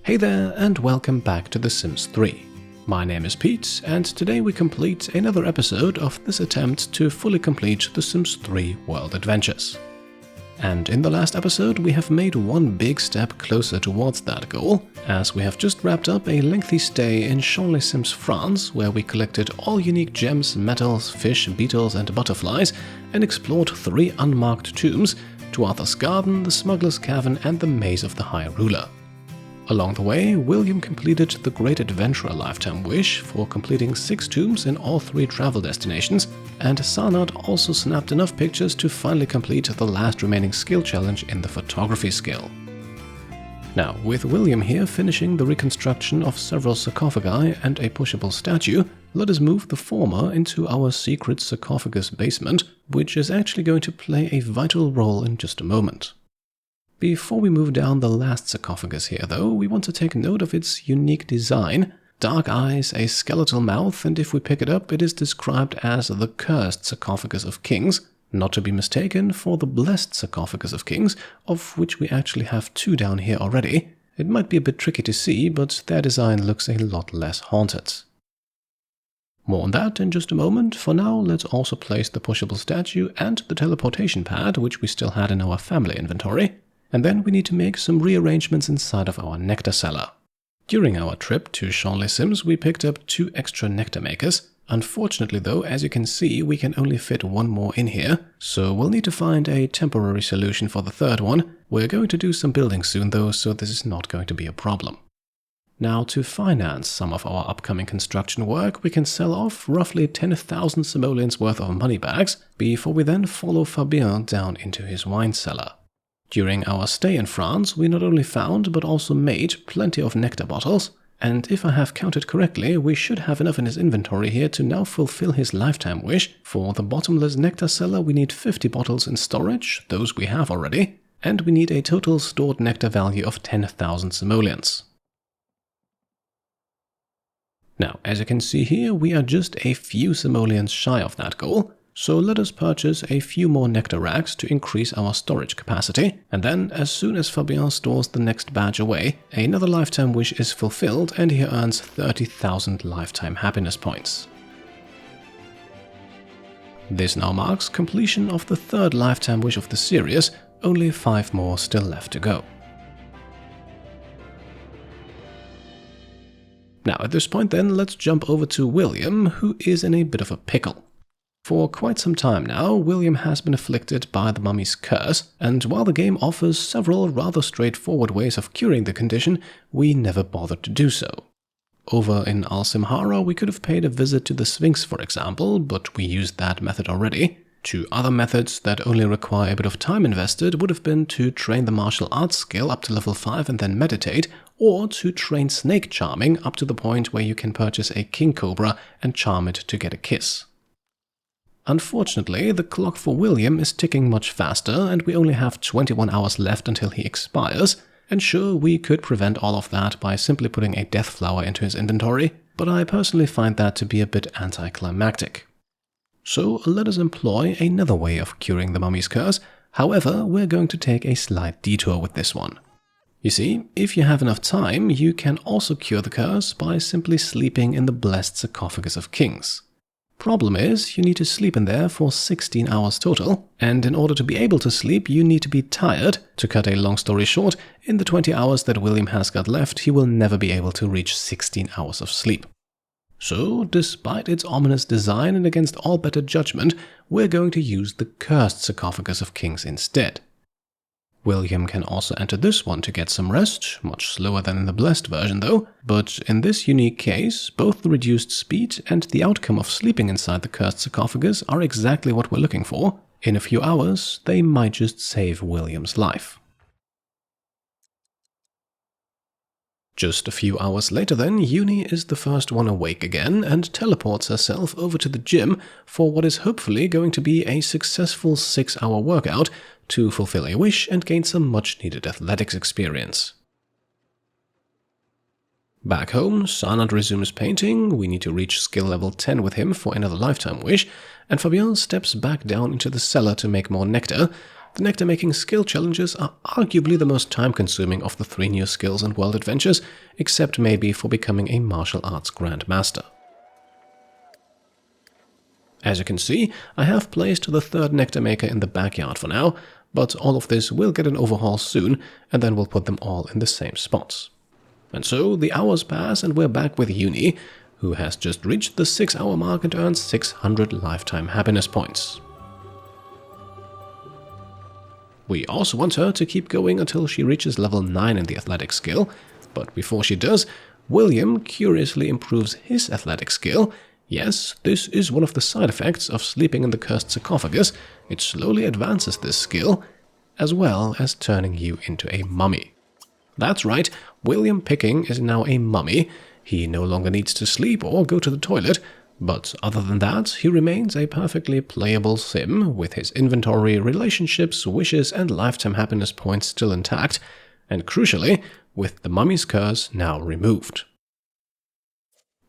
Hey there and welcome back to The Sims 3. My name is Pete and today we complete another episode of this attempt to fully complete The Sims 3 World Adventures. And in the last episode we have made one big step closer towards that goal, as we have just wrapped up a lengthy stay in Completionist, France, where we collected all unique gems, metals, fish, beetles and butterflies, and explored 3 unmarked tombs, to Arthur's Garden, the Smuggler's Cavern and the Maze of the High Ruler. Along the way, William completed the Great Adventurer lifetime wish for completing 6 tombs in all 3 travel destinations, and Sanad also snapped enough pictures to finally complete the last remaining skill challenge in the photography skill. Now, with William here finishing the reconstruction of several sarcophagi and a pushable statue, let us move the former into our secret sarcophagus basement, which is actually going to play a vital role in just a moment. Before we move down the last sarcophagus here though, we want to take note of its unique design. Dark eyes, a skeletal mouth, and if we pick it up it is described as the cursed sarcophagus of kings, not to be mistaken for the blessed sarcophagus of kings, of which we actually have 2 down here already. It might be a bit tricky to see, but their design looks a lot less haunted. More on that in just a moment. For now, let's also place the pushable statue and the teleportation pad, which we still had in our family inventory. And then we need to make some rearrangements inside of our nectar cellar. During our trip to Champs Sims, we picked up 2 extra nectar makers. Unfortunately though, as you can see, we can only fit 1 more in here, so we'll need to find a temporary solution for the 3rd one. We're going to do some building soon though, so this is not going to be a problem. Now, to finance some of our upcoming construction work, we can sell off roughly 10,000 simoleons worth of money bags, before we then follow Fabien down into his wine cellar. During our stay in France, we not only found but also made plenty of nectar bottles, and if I have counted correctly, we should have enough in his inventory here to now fulfill his lifetime wish. For the Bottomless Nectar Cellar we need 50 bottles in storage, those we have already, and we need a total stored nectar value of 10,000 simoleons. Now, as you can see here, we are just a few simoleons shy of that goal. So let us purchase a few more nectar racks to increase our storage capacity, and then as soon as Fabien stores the next batch away, another lifetime wish is fulfilled and he earns 30,000 lifetime happiness points. This now marks completion of the 3rd lifetime wish of the series, only 5 more still left to go. Now at this point then, let's jump over to William, who is in a bit of a pickle. For quite some time now, William has been afflicted by the mummy's curse, and while the game offers several rather straightforward ways of curing the condition, we never bothered to do so. Over in Al-Simhara, we could have paid a visit to the Sphinx, for example, but we used that method already. 2 other methods that only require a bit of time invested would have been to train the martial arts skill up to level 5 and then meditate, or to train snake charming up to the point where you can purchase a king cobra and charm it to get a kiss. Unfortunately, the clock for William is ticking much faster and we only have 21 hours left until he expires, and sure, we could prevent all of that by simply putting a death flower into his inventory, but I personally find that to be a bit anticlimactic. So let us employ another way of curing the mummy's curse. However, we're going to take a slight detour with this one. You see, if you have enough time, you can also cure the curse by simply sleeping in the blessed sarcophagus of kings. Problem is, you need to sleep in there for 16 hours total, and in order to be able to sleep, you need to be tired. To cut a long story short, in the 20 hours that William has got left, he will never be able to reach 16 hours of sleep. So, despite its ominous design and against all better judgment, we're going to use the cursed sarcophagus of kings instead. William can also enter this one to get some rest, much slower than in the blessed version though, but in this unique case, both the reduced speed and the outcome of sleeping inside the cursed sarcophagus are exactly what we're looking for. In a few hours, they might just save William's life. Just a few hours later then, Yooni is the first one awake again and teleports herself over to the gym for what is hopefully going to be a successful 6-hour workout to fulfill a wish and gain some much-needed athletics experience. Back home, Sanad resumes painting. We need to reach skill level 10 with him for another lifetime wish, and Fabien steps back down into the cellar to make more nectar. The nectar-making skill challenges are arguably the most time-consuming of the 3 new skills and world adventures, except maybe for becoming a martial arts grandmaster. As you can see, I have placed the 3rd nectar maker in the backyard for now, but all of this will get an overhaul soon, and then we'll put them all in the same spots. And so the hours pass and we're back with Yooni, who has just reached the 6-hour mark and earns 600 lifetime happiness points. We also want her to keep going until she reaches level 9 in the athletic skill, but before she does, William curiously improves his athletic skill. Yes, this is one of the side effects of sleeping in the cursed sarcophagus. It slowly advances this skill, as well as turning you into a mummy. That's right, William Picking is now a mummy. He no longer needs to sleep or go to the toilet, but other than that, he remains a perfectly playable sim with his inventory, relationships, wishes, and lifetime happiness points still intact, and crucially, with the mummy's curse now removed.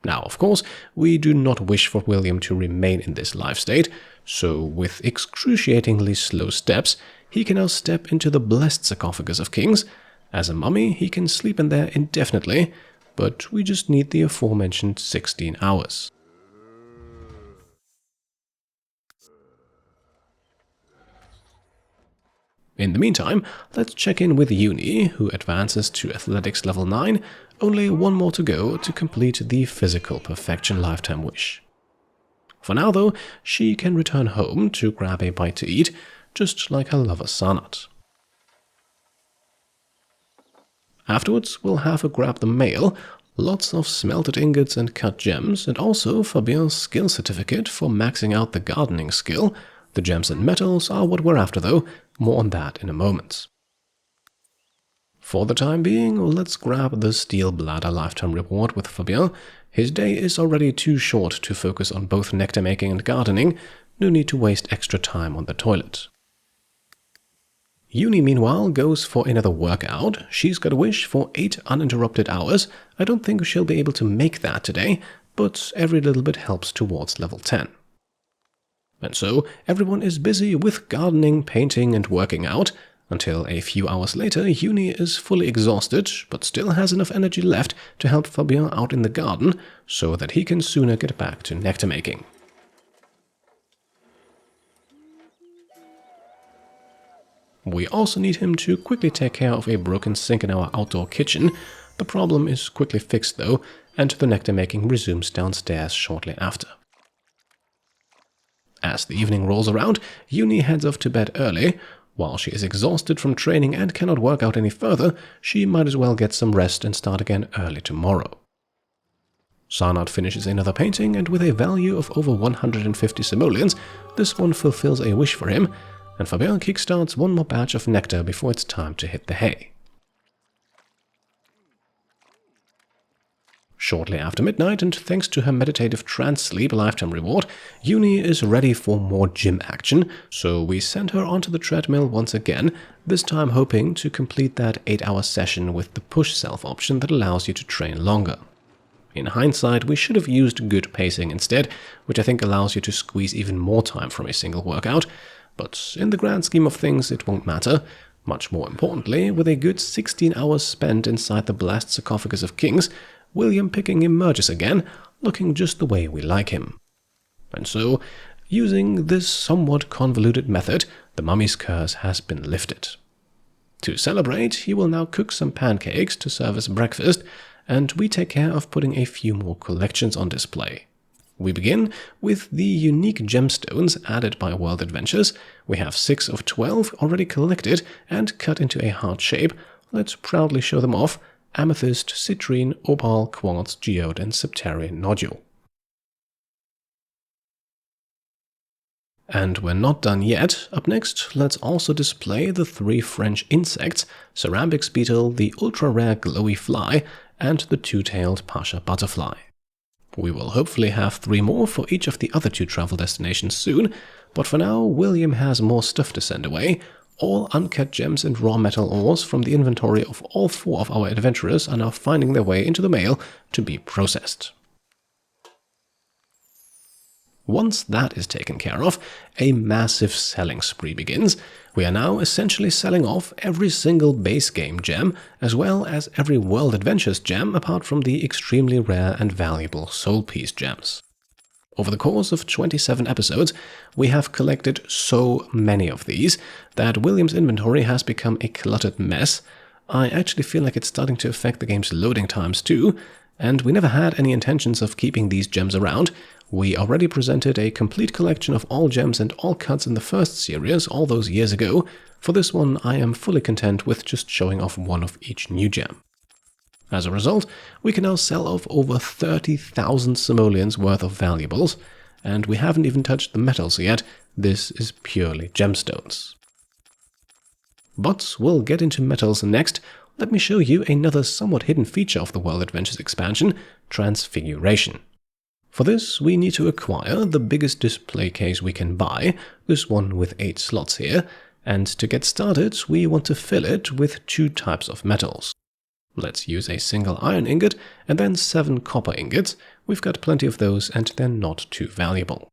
Now, of course, we do not wish for William to remain in this life state, so with excruciatingly slow steps, he can now step into the blessed sarcophagus of kings. As a mummy, he can sleep in there indefinitely, but we just need the aforementioned 16 hours. In the meantime, let's check in with Yooni, who advances to Athletics level 9, only 1 more to go to complete the physical perfection lifetime wish. For now though, she can return home to grab a bite to eat, just like her lover Sanat. Afterwards, we'll have her grab the mail, lots of smelted ingots and cut gems, and also Fabien's skill certificate for maxing out the gardening skill. The gems and metals are what we're after though, more on that in a moment. For the time being, let's grab the Steel Bladder lifetime reward with Fabien. His day is already too short to focus on both nectar making and gardening, no need to waste extra time on the toilet. Yooni meanwhile goes for another workout. She's got a wish for 8 uninterrupted hours. I don't think she'll be able to make that today, but every little bit helps towards level 10. And so everyone is busy with gardening, painting and working out, until a few hours later Yooni is fully exhausted, but still has enough energy left to help Fabien out in the garden, so that he can sooner get back to nectar making. We also need him to quickly take care of a broken sink in our outdoor kitchen. The problem is quickly fixed though, and the nectar making resumes downstairs shortly after. As the evening rolls around, Yooni heads off to bed early. While she is exhausted from training and cannot work out any further, she might as well get some rest and start again early tomorrow. Sanat finishes another painting, and with a value of over 150 simoleons, this one fulfills a wish for him, and Fabien kickstarts 1 more batch of nectar before it's time to hit the hay. Shortly after midnight, and thanks to her meditative trance sleep lifetime reward, Yooni is ready for more gym action, so we send her onto the treadmill once again, this time hoping to complete that 8-hour session with the push self option that allows you to train longer. In hindsight, we should have used good pacing instead, which I think allows you to squeeze even more time from a single workout, but in the grand scheme of things it won't matter. Much more importantly, with a good 16 hours spent inside the blessed sarcophagus of kings, William Picking emerges again, looking just the way we like him. And so, using this somewhat convoluted method, the mummy's curse has been lifted. To celebrate, he will now cook some pancakes to serve as breakfast, and we take care of putting a few more collections on display. We begin with the unique gemstones added by World Adventures. We have 6 of 12 already collected and cut into a heart shape. Let's proudly show them off: amethyst, citrine, opal, quartz, geode and septarian nodule. And we're not done yet. Up next, let's also display the 3 French insects: Cerambyx beetle, the ultra-rare glowy fly, and the 2-tailed pasha butterfly. We will hopefully have 3 more for each of the other 2 travel destinations soon, but for now William has more stuff to send away. All uncut gems and raw metal ores from the inventory of all 4 of our adventurers are now finding their way into the mail to be processed. Once that is taken care of, a massive selling spree begins. We are now essentially selling off every single base game gem, as well as every World Adventures gem apart from the extremely rare and valuable Soul Piece gems. Over the course of 27 episodes, we have collected so many of these that William's inventory has become a cluttered mess. I actually feel like it's starting to affect the game's loading times too, and we never had any intentions of keeping these gems around. We already presented a complete collection of all gems and all cuts in the first series all those years ago. For this one, I am fully content with just showing off one of each new gem. As a result, we can now sell off over 30,000 simoleons worth of valuables, and we haven't even touched the metals yet. This is purely gemstones. But we'll get into metals next. Let me show you another somewhat hidden feature of the World Adventures expansion, transfiguration. For this, we need to acquire the biggest display case we can buy, this one with 8 slots here, and to get started, we want to fill it with 2 types of metals. Let's use a single iron ingot and then 7 copper ingots. We've got plenty of those and they're not too valuable.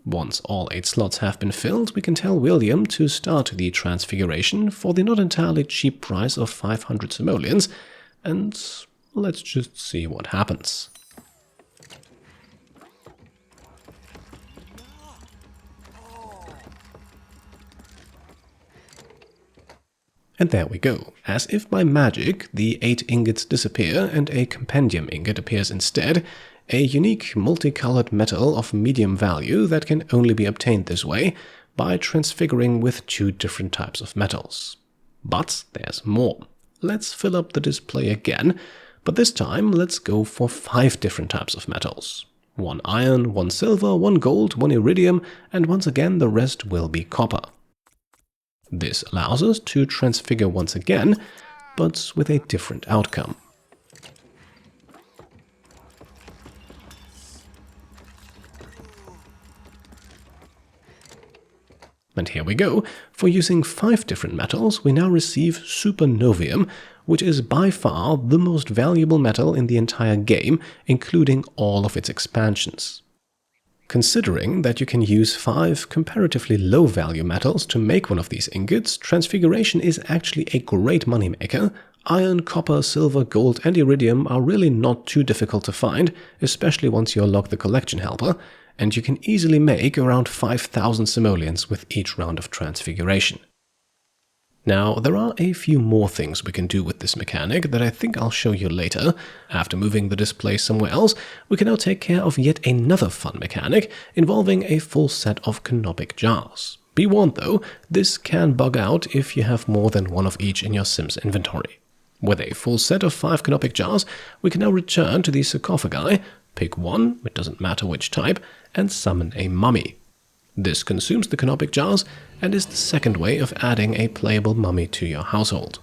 Once all 8 slots have been filled, we can tell William to start the transfiguration for the not entirely cheap price of 500 simoleons, and let's just see what happens. And there we go. As if by magic, the 8 ingots disappear and a compendium ingot appears instead, a unique multicolored metal of medium value that can only be obtained this way by transfiguring with 2 different types of metals. But there's more. Let's fill up the display again, but this time let's go for 5 different types of metals. 1 iron, 1 silver, 1 gold, 1 iridium, and once again the rest will be copper. This allows us to transfigure once again, but with a different outcome. And here we go. For using 5 different metals, we now receive Supernovium, which is by far the most valuable metal in the entire game, including all of its expansions. Considering that you can use 5 comparatively low-value metals to make one of these ingots, transfiguration is actually a great moneymaker. Iron, copper, silver, gold, and iridium are really not too difficult to find, especially once you unlock the collection helper, and you can easily make around 5,000 simoleons with each round of transfiguration. Now, there are a few more things we can do with this mechanic that I think I'll show you later. After moving the display somewhere else, we can now take care of yet another fun mechanic involving a full set of canopic jars. Be warned though, this can bug out if you have more than one of each in your Sim's inventory. With a full set of 5 canopic jars, we can now return to the sarcophagi, pick one, it doesn't matter which type, and summon a mummy. This consumes the canopic jars and is the second way of adding a playable mummy to your household.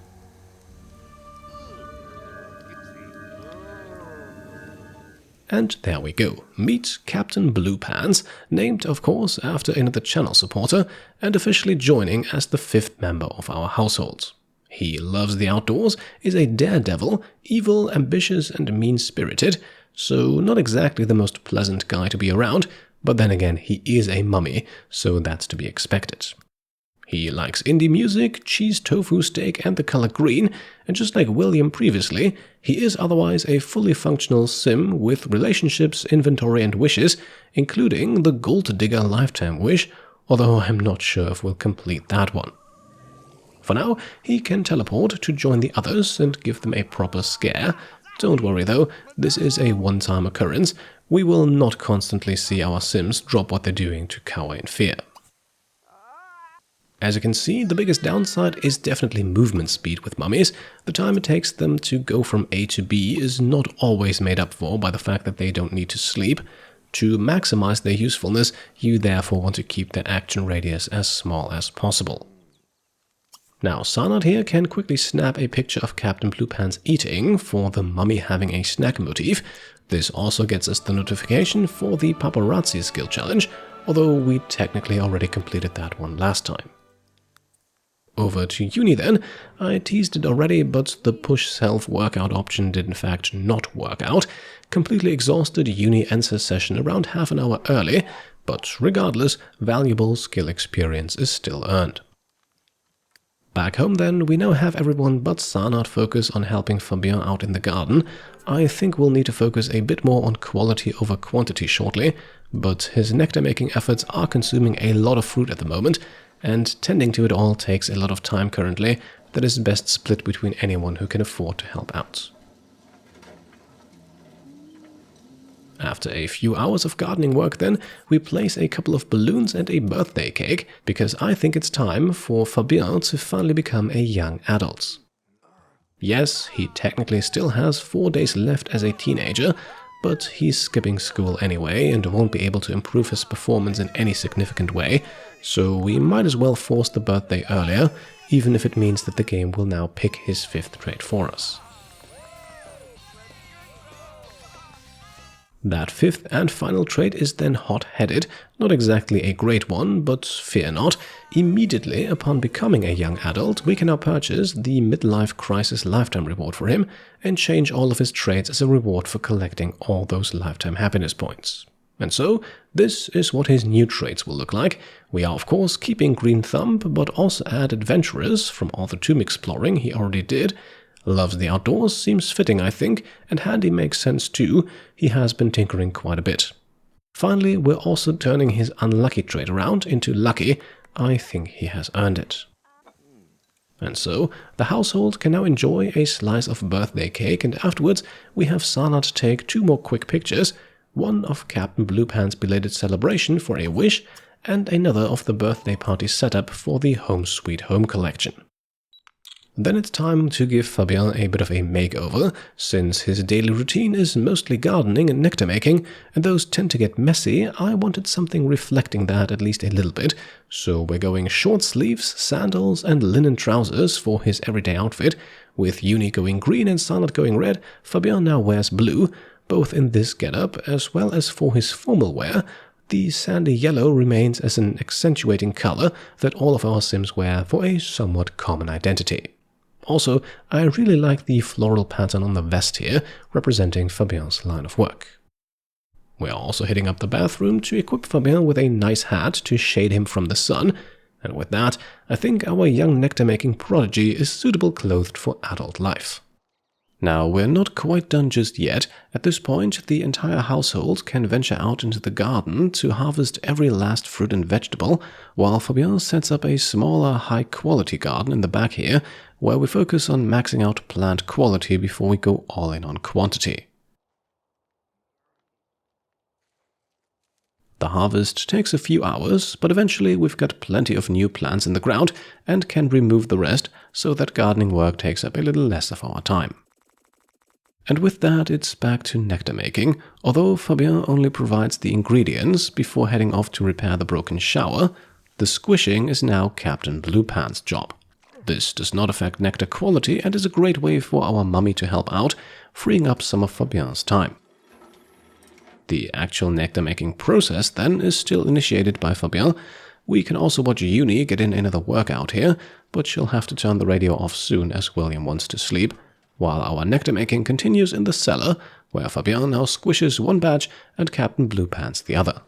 And there we go. Meet Captain Blue Pants, named of course after another channel supporter and officially joining as the 5th member of our household. He loves the outdoors, is a daredevil, evil, ambitious and mean-spirited, so not exactly the most pleasant guy to be around, but then again he is a mummy, so that's to be expected. He likes indie music, cheese tofu steak and the color green, and just like William previously, he is otherwise a fully functional sim with relationships, inventory and wishes, including the Gold Digger lifetime wish, although I'm not sure if we'll complete that one. For now, he can teleport to join the others and give them a proper scare. Don't worry though, this is a one-time occurrence. We will not constantly see our Sims drop what they're doing to cower in fear. As you can see, the biggest downside is definitely movement speed with mummies. The time it takes them to go from A to B is not always made up for by the fact that they don't need to sleep. To maximize their usefulness, you therefore want to keep their action radius as small as possible. Now, Sarnat here can quickly snap a picture of Captain Blue Pants eating for the mummy having a snack motif. This also gets us the notification for the paparazzi skill challenge, although we technically already completed that one last time. Over to Yooni then. I teased it already, but the push self-workout option did in fact not work out. Completely exhausted, Yooni ends his session around half an hour early, but regardless, valuable skill experience is still earned. Back home then, we now have everyone but Sarnat focus on helping Fabien out in the garden. I think we'll need to focus a bit more on quality over quantity shortly, but his nectar-making efforts are consuming a lot of fruit at the moment, and tending to it all takes a lot of time currently that is best split between anyone who can afford to help out. After a few hours of gardening work then, we place a couple of balloons and a birthday cake, because I think it's time for Fabien to finally become a young adult. Yes, he technically still has 4 days left as a teenager, but he's skipping school anyway and won't be able to improve his performance in any significant way, so we might as well force the birthday earlier, even if it means that the game will now pick his 5th trait for us. That 5th and final trait is then hot-headed, not exactly a great one, but fear not. Immediately upon becoming a young adult, we can now purchase the Midlife Crisis Lifetime Reward for him and change all of his traits as a reward for collecting all those lifetime happiness points. And so, this is what his new traits will look like. We are of course keeping Green Thumb, but also add Adventurous from all the tomb exploring he already did. Loves the outdoors seems fitting, I think, and Handy makes sense too. He has been tinkering quite a bit. Finally, we're also turning his unlucky trait around into lucky. I think he has earned it. And so, the household can now enjoy a slice of birthday cake, and afterwards we have Sarnat take 2 more quick pictures, one of Captain Bluepant's belated celebration for a wish, and another of the birthday party setup for the Home Sweet Home collection. Then it's time to give Fabien a bit of a makeover. Since his daily routine is mostly gardening and nectar making, and those tend to get messy, I wanted something reflecting that at least a little bit. So we're going short sleeves, sandals and linen trousers for his everyday outfit. With Yooni going green and Sarnat going red, Fabien now wears blue, both in this getup as well as for his formal wear. The sandy yellow remains as an accentuating color that all of our Sims wear for a somewhat common identity. Also, I really like the floral pattern on the vest here, representing Fabien's line of work. We are also hitting up the bathroom to equip Fabien with a nice hat to shade him from the sun, and with that, I think our young nectar-making prodigy is suitably clothed for adult life. Now, we're not quite done just yet. At this point, the entire household can venture out into the garden to harvest every last fruit and vegetable, while Fabien sets up a smaller, high-quality garden in the back here, where we focus on maxing out plant quality before we go all in on quantity. The harvest takes a few hours, but eventually we've got plenty of new plants in the ground and can remove the rest so that gardening work takes up a little less of our time. And with that, it's back to nectar making, although Fabien only provides the ingredients before heading off to repair the broken shower. The squishing is now Captain Bluepant's job. This does not affect nectar quality and is a great way for our mummy to help out, freeing up some of Fabien's time. The actual nectar making process then is still initiated by Fabien. We can also watch Yooni get in another workout here, but she'll have to turn the radio off soon as William wants to sleep, while our nectar making continues in the cellar, where Fabien now squishes one batch and Captain Bluepants the other.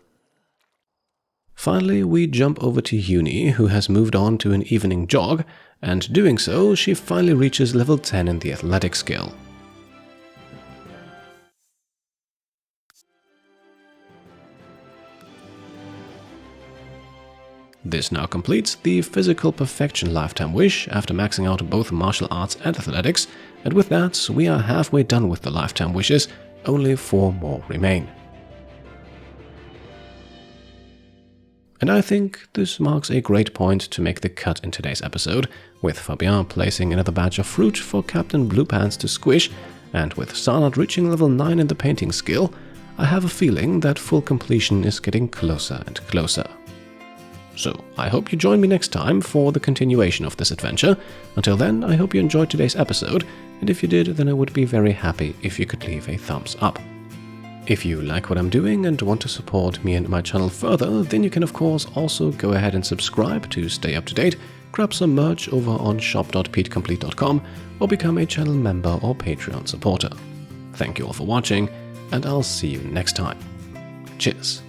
Finally, we jump over to Yooni, who has moved on to an evening jog, and doing so, she finally reaches level 10 in the athletic skill. This now completes the physical perfection lifetime wish after maxing out both martial arts and athletics, and with that, we are halfway done with the lifetime wishes, only 4 more remain. And I think this marks a great point to make the cut in today's episode, with Fabien placing another batch of fruit for Captain Bluepants to squish, and with Sarnat reaching level 9 in the painting skill. I have a feeling that full completion is getting closer and closer. So, I hope you join me next time for the continuation of this adventure. Until then, I hope you enjoyed today's episode, and if you did, then I would be very happy if you could leave a thumbs up. If you like what I'm doing and want to support me and my channel further, then you can of course also go ahead and subscribe to stay up to date, grab some merch over on shop.petecomplete.com or become a channel member or Patreon supporter. Thank you all for watching, and I'll see you next time. Cheers.